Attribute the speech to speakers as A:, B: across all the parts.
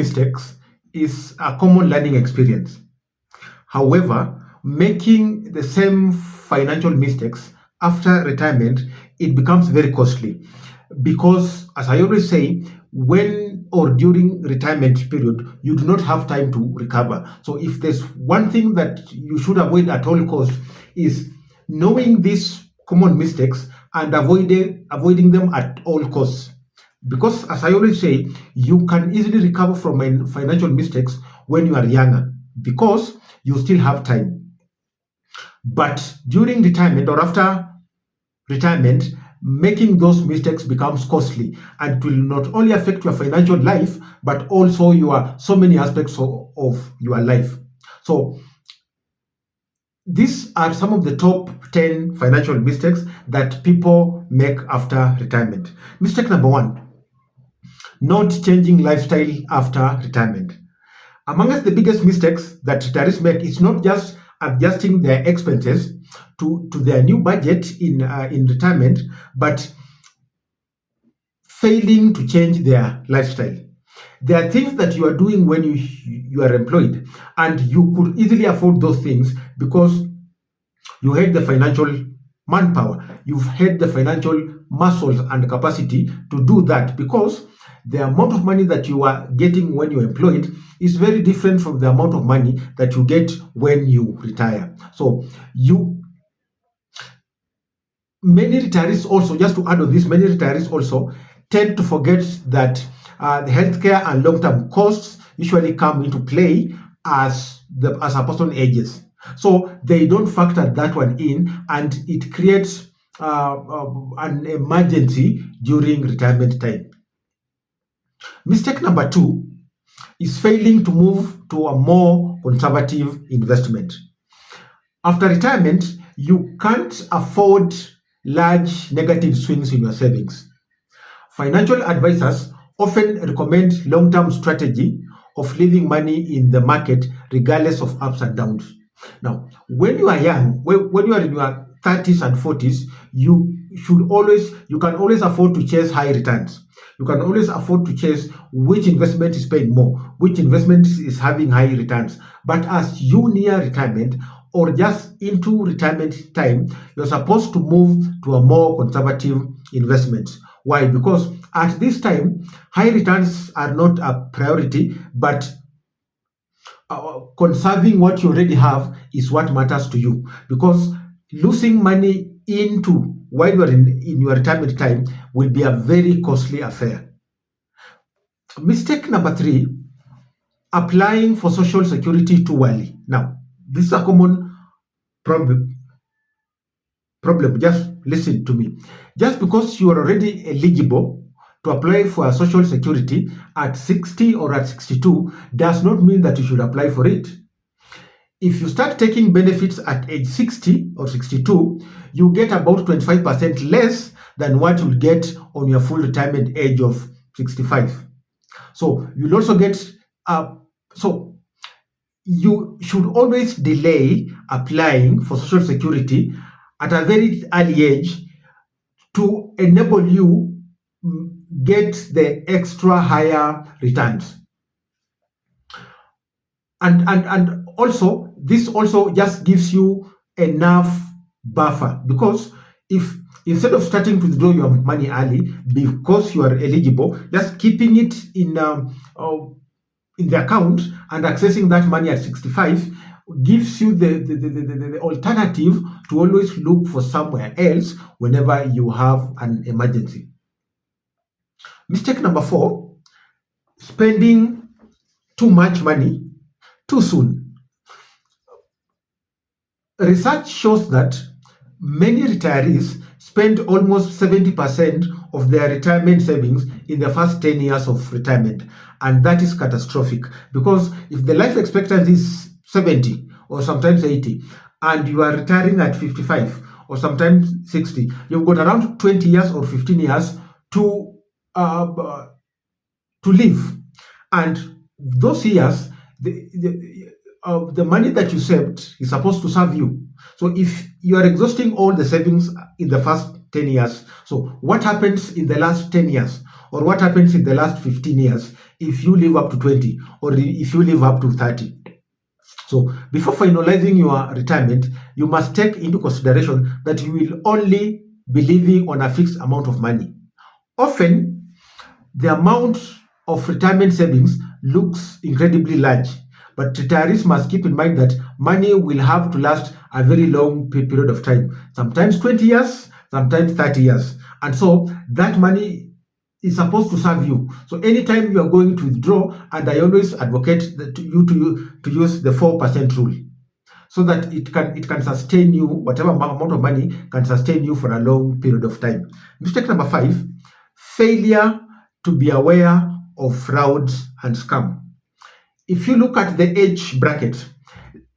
A: mistakes is a common learning experience. However, making the same financial mistakes after retirement, it becomes very costly because, as I always say, when or during retirement period, you do not have time to recover. So if there's one thing that you should avoid at all cost is knowing these common mistakes and avoiding them at all costs. Because, as I always say, you can easily recover from financial mistakes when you are younger because you still have time. But during retirement or after retirement, making those mistakes becomes costly and it will not only affect your financial life but also your so many aspects of your life. So these are some of the top 10 financial mistakes that people make after retirement. Mistake number one: not changing lifestyle after retirement. Amongst the biggest mistakes that retirees make is not just adjusting their expenses to their new budget in retirement, but failing to change their lifestyle. There are things that you are doing when you are employed, and you could easily afford those things because you had the financial manpower, you've had the financial muscles and capacity to do that because the amount of money that you are getting when you're employed is very different from the amount of money that you get when you retire. So you many retirees also, just to add on this, many retirees also tend to forget that the healthcare and long-term costs usually come into play as a person ages. So they don't factor that one in, and it creates an emergency during retirement time. Mistake number two is failing to move to a more conservative investment. After retirement, you can't afford large negative swings in your savings. Financial advisors often recommend long term strategy of leaving money in the market regardless of ups and downs. Now, when you are young, when you are in your 30s and 40s, you can always afford to chase high returns. You can always afford to chase which investment is paying more, which investment is having high returns. But as you near retirement or just into retirement time, you're supposed to move to a more conservative investment. Why? Because at this time, high returns are not a priority, but conserving what you already have is what matters to you. Because losing money into while you are in your retirement time will be a very costly affair. Mistake number three: applying for social security too early. Now, this is a common problem. Just listen to me. Just because you are already eligible to apply for social security at 60 or at 62 does not mean that you should apply for it. If you start taking benefits at age 60 or 62, you get about 25% less than what you'll get on your full retirement age of 65. So you'll also get so you should always delay applying for social security at a very early age to enable you get the extra higher returns. And also this also just gives you enough buffer because if instead of starting to withdraw your money early because you are eligible, just keeping it in the account and accessing that money at 65 gives you the alternative to always look for somewhere else whenever you have an emergency. Mistake number four: spending too much money too soon. Research shows that many retirees spend almost 70% of their retirement savings in the first 10 years of retirement. And that is catastrophic because if the life expectancy is 70 or sometimes 80, and you are retiring at 55 or sometimes 60, you've got around 20 years or 15 years to live. And those years, the money that you saved is supposed to serve you. So if you are exhausting all the savings in the first 10 years, so what happens in the last 10 years? or what happens in the last 15 years if you live up to 20 or if you live up to 30. So before finalizing your retirement, you must take into consideration that you will only be living on a fixed amount of money. Often, the amount of retirement savings looks incredibly large, but retirees must keep in mind that money will have to last a very long period of time, sometimes 20 years, sometimes 30 years. And so that money is supposed to serve you. So anytime you are going to withdraw, and I always advocate that to use the 4% rule, so that it can sustain you, whatever amount of money can sustain you for a long period of time. Mistake number 5, failure to be aware of frauds and scam. If you look at the age bracket,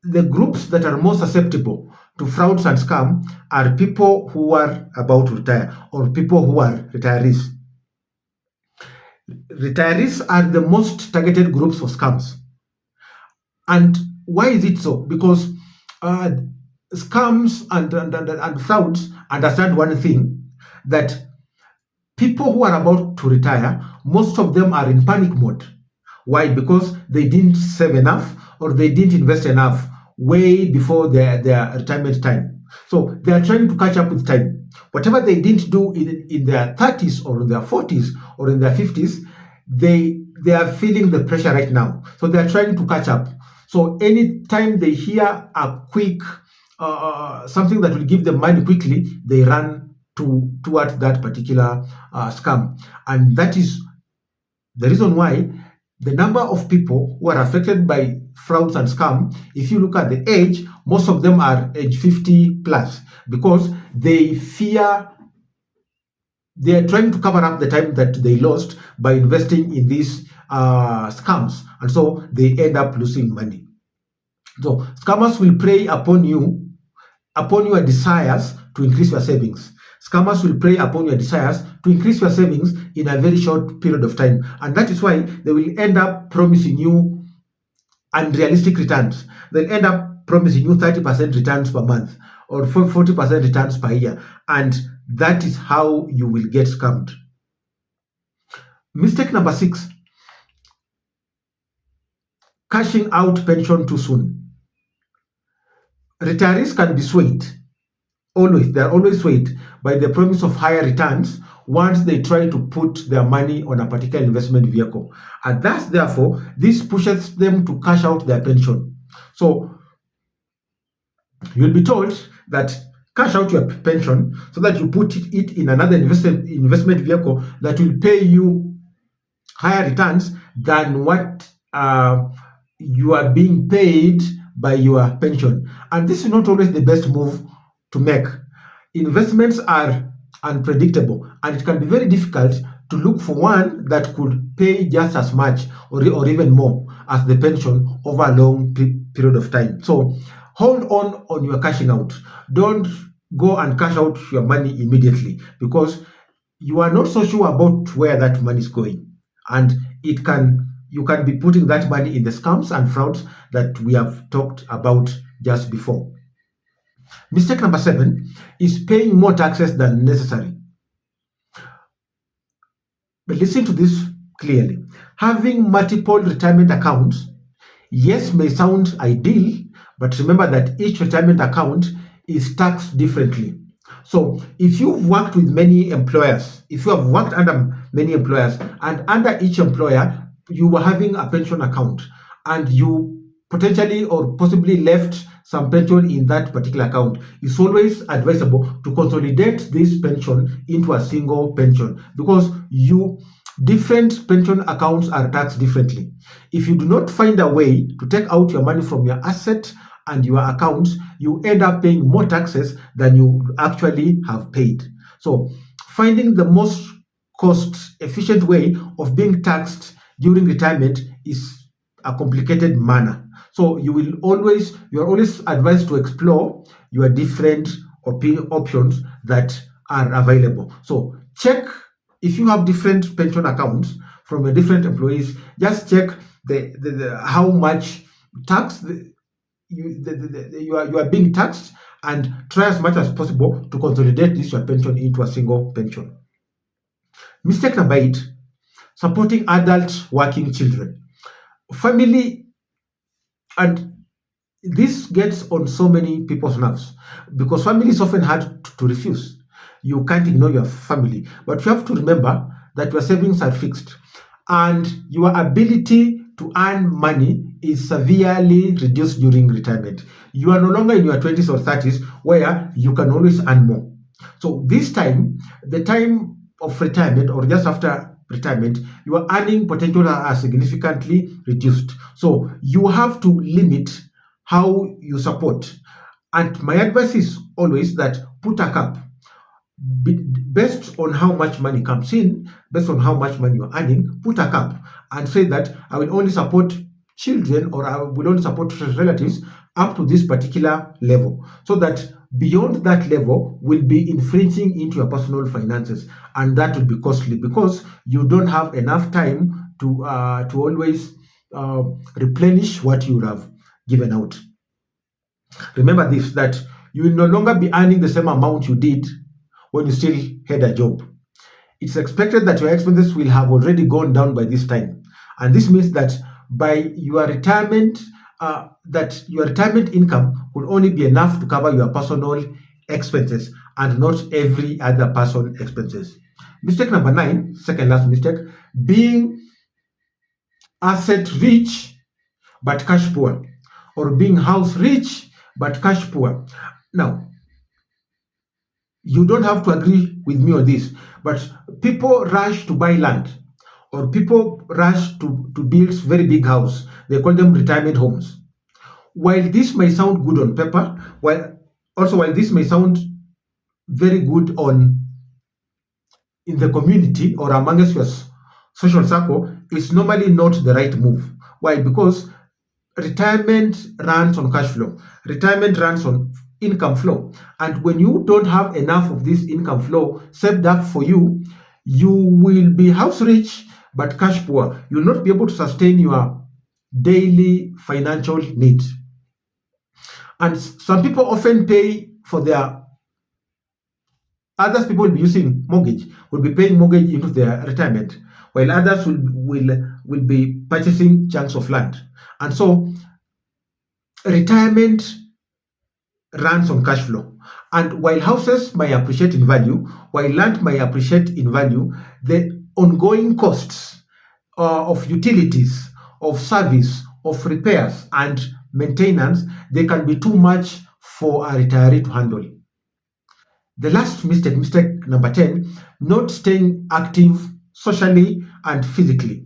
A: the groups that are most susceptible to frauds and scam are people who are about to retire or people who are retirees. Retirees are the most targeted groups for scams. And why is it so? Because scams and frauds understand one thing, that people who are about to retire, most of them are in panic mode. Why? Because they didn't save enough or they didn't invest enough way before their retirement time. So they are trying to catch up with time. Whatever they didn't do in their 30s or in their 40s or in their 50s, they are feeling the pressure right now. So they are trying to catch up. So anytime they hear a quick something that will give them money quickly, they run towards that particular scam. And that is the reason why the number of people who are affected by frauds and scam, if you look at the age, most of them are age 50 plus, because they fear, they are trying to cover up the time that they lost by investing in these scams, and so they end up losing money. So scammers will prey upon your desires to increase your savings. Scammers will prey upon your desires to increase your savings in a very short period of time. And that is why they will end up promising you unrealistic returns. They'll end up promising you 30% returns per month or 40% returns per year. And that is how you will get scammed. Mistake number 6, cashing out pension too soon. Retirees can be swayed. They're always swayed by the promise of higher returns once they try to put their money on a particular investment vehicle. And thus, therefore, this pushes them to cash out their pension. So you'll be told that cash out your pension so that you put it in another investment vehicle that will pay you higher returns than what you are being paid by your pension. And this is not always the best move to make. Investments are unpredictable, and it can be very difficult to look for one that could pay just as much or even more as the pension over a long period of time. So hold on your cashing out. Don't go and cash out your money immediately, because you are not so sure about where that money is going, and you can be putting that money in the scams and frauds that we have talked about just before. Mistake number 7 is paying more taxes than necessary. But listen to this clearly. Having multiple retirement accounts, yes, may sound ideal, but remember that each retirement account is taxed differently. So if you've worked with many employers, if you have worked under many employers, and under each employer, you were having a pension account, and you potentially or possibly left some pension in that particular account, it's always advisable to consolidate this pension into a single pension, because different pension accounts are taxed differently. If you do not find a way to take out your money from your asset and your accounts, you end up paying more taxes than you actually have paid. So finding the most cost efficient way of being taxed during retirement is a complicated manner. So you are always advised to explore your different options that are available. So check if you have different pension accounts from your different employees. Just check how much tax you are being taxed, and try as much as possible to consolidate this your pension into a single pension. Mistake number 8 supporting adult working children. Family, and this gets on so many people's nerves because family is often hard to refuse. You can't ignore your family, but you have to remember that your savings are fixed and your ability to earn money is severely reduced during retirement. You are no longer in your 20s or 30s where you can always earn more. So, this time, the time of retirement or just after retirement, your earning potential are significantly reduced. So, you have to limit how you support. And my advice is always that put a cap based on how much money comes in, based on how much money you're earning, put a cap and say that I will only support children or I will only support relatives up to this particular level. So that beyond that level will be infringing into your personal finances, and that will be costly because you don't have enough time to always replenish what you have given out. Remember this, that you will no longer be earning the same amount you did when you still had a job. It's expected that your expenses will have already gone down by this time. And this means that by your retirement, that your retirement income will only be enough to cover your personal expenses and not every other person expenses. Mistake number 9, second last mistake, being asset rich but cash poor, or being house rich but cash poor. Now, you don't have to agree with me on this, but people rush to buy land or people rush to build very big house. They call them retirement homes. While this may sound good on paper, while this may sound very good on in the community or amongst your social circle, it's normally not the right move. Why? Because retirement runs on cash flow. Retirement runs on income flow. And when you don't have enough of this income flow saved up for you, you will be house rich but cash poor. You'll not be able to sustain your daily financial needs. And some people often pay for their others people will be using mortgage, will be paying mortgage into their retirement, while others will be purchasing chunks of land. And so retirement runs on cash flow. And while houses may appreciate in value, while land may appreciate in value, the ongoing costs of utilities, of service, of repairs, and maintenance, they can be too much for a retiree to handle. The last mistake number 10, not staying active socially and physically.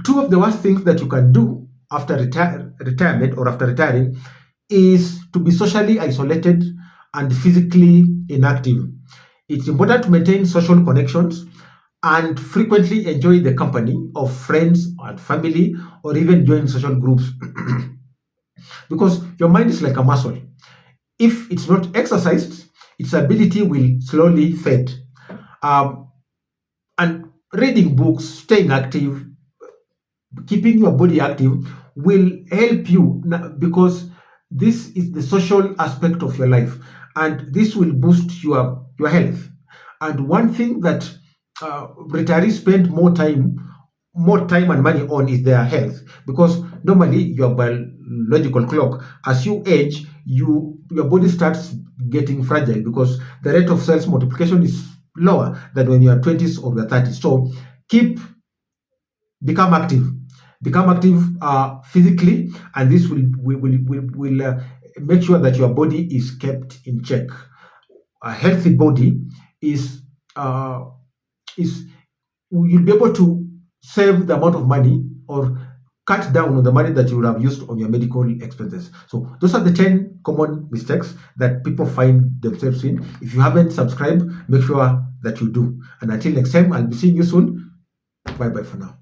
A: Two of the worst things that you can do after retirement or after retiring is to be socially isolated and physically inactive. It's important to maintain social connections and frequently enjoy the company of friends and family or even join social groups because your mind is like a muscle. If it's not exercised, its ability will slowly fade. Um, and reading books, staying active, keeping your body active will help you because this is the social aspect of your life and this will boost your health. And one thing that retirees spend more time and money on is their health because normally your biological clock, as you age, your body starts getting fragile because the rate of cells multiplication is lower than when you are 20s or your 30s. So keep become active, physically, and this will make sure that your body is kept in check. A healthy body is uh, is you'll be able to save the amount of money or cut down on the money that you would have used on your medical expenses. So those are the 10 common mistakes that people find themselves in. If you haven't subscribed, make sure that you do. And until next time, I'll be seeing you soon. Bye bye for now.